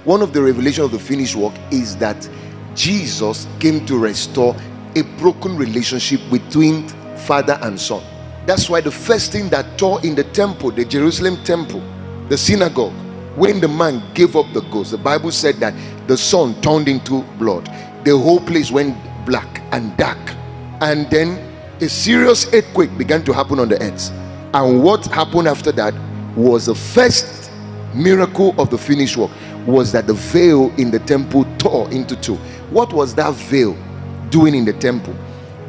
One of the revelations of the finished work is that Jesus came to restore a broken relationship between Father and Son. That's why the first thing that tore in the temple, the Jerusalem temple, the synagogue, when the man gave up the ghost, the Bible said that the sun turned into blood. The whole place went black and dark. And then a serious earthquake began to happen on the earth. And what happened after that was the first miracle of the finished work, was that the veil in the temple tore into two. What was that veil doing in the temple?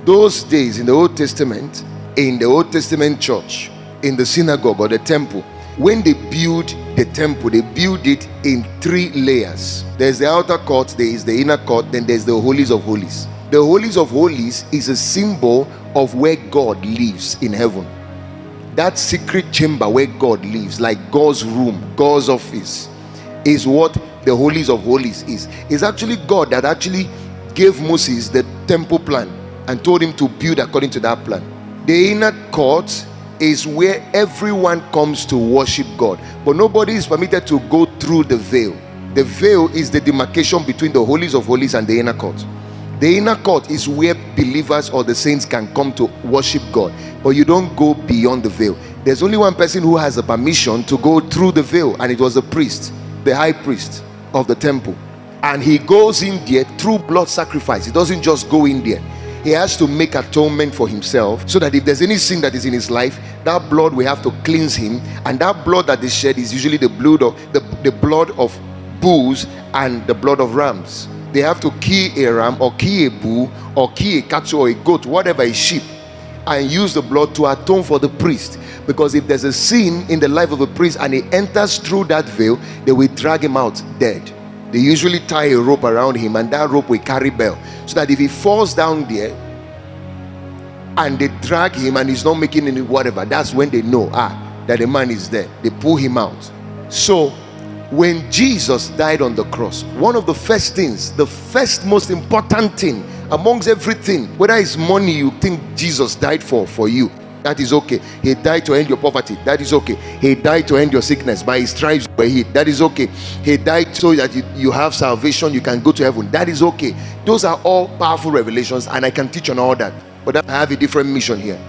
Those days in the Old Testament, in the Old Testament church, in the synagogue or the temple, when they build the temple, they build it in 3 layers. There's the outer court, there is the inner court, then there's the holies of holies. The holies of holies is a symbol of where God lives in heaven. That secret chamber where God lives, like God's room, God's office, is what the holies of holies is. It's actually God that actually gave Moses the temple plan and told him to build according to that plan. The inner court is where everyone comes to worship God, but nobody is permitted to go through the veil. The veil is the demarcation between the holies of holies and the inner court. The inner court is where believers or the saints can come to worship God, but you don't go beyond the veil. There's only one person who has a permission to go through the veil, and it was the priest, the high priest of the temple. And he goes in there through blood sacrifice. He doesn't just go in there. He has to make atonement for himself, so that if there's any sin that is in his life, that blood will have to cleanse him. And that blood that is shed is usually the blood of bulls and the blood of rams. They have to kill a ram or kill a bull or kill a cattle or a goat, whatever, a sheep, and use the blood to atone for the priest. Because if there's a sin in the life of a priest and he enters through that veil, they will drag him out dead. They usually tie a rope around him, and that rope will carry bell, so that if he falls down there and they drag him and he's not making any whatever, that's when they know that the man is dead. They pull him out. So when Jesus died on the cross, one of the first things, the first most important thing amongst everything, whether it's money you think Jesus died for you, that is okay. He died to end your poverty, that is okay. He died to end your sickness, by his stripes you were healed, that is okay. He died so that you have salvation, you can go to heaven, that is okay. Those are all powerful revelations, and I can teach on all that, but I have a different mission here.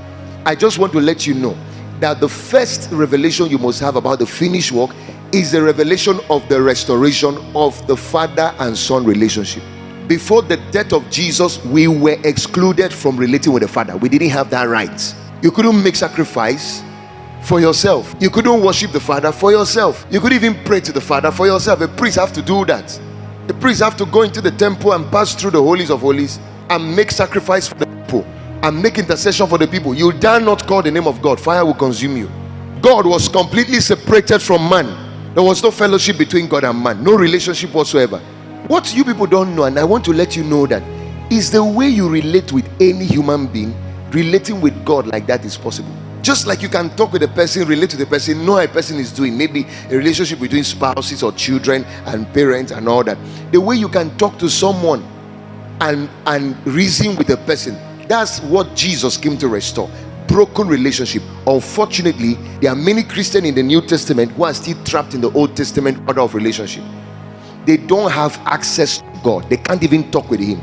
I just want to let you know that the first revelation you must have about the finished work is the revelation of the restoration of the Father and Son relationship. Before the death of Jesus, we were excluded from relating with the Father. We didn't have that right. You couldn't make sacrifice for yourself. You couldn't worship the Father for yourself. You could even pray to the Father for yourself. A priest have to do that. The priest have to go into the temple and pass through the holies of holies and make sacrifice for the people and make intercession for the people. You dare not call the name of God, fire will consume you. God was completely separated from man. There was no fellowship between God and man, no relationship whatsoever. What you people don't know, and I want to let you know, that is the way you relate with any human being. Relating with God like that is possible. Just like you can talk with a person, relate to the person, know how a person is doing, maybe a relationship between spouses or children and parents and all that. The way you can talk to someone and reason with a person, that's what Jesus came to restore. Broken relationship. Unfortunately, there are many Christians in the New Testament who are still trapped in the Old Testament order of relationship. They don't have access to God. They can't even talk with him.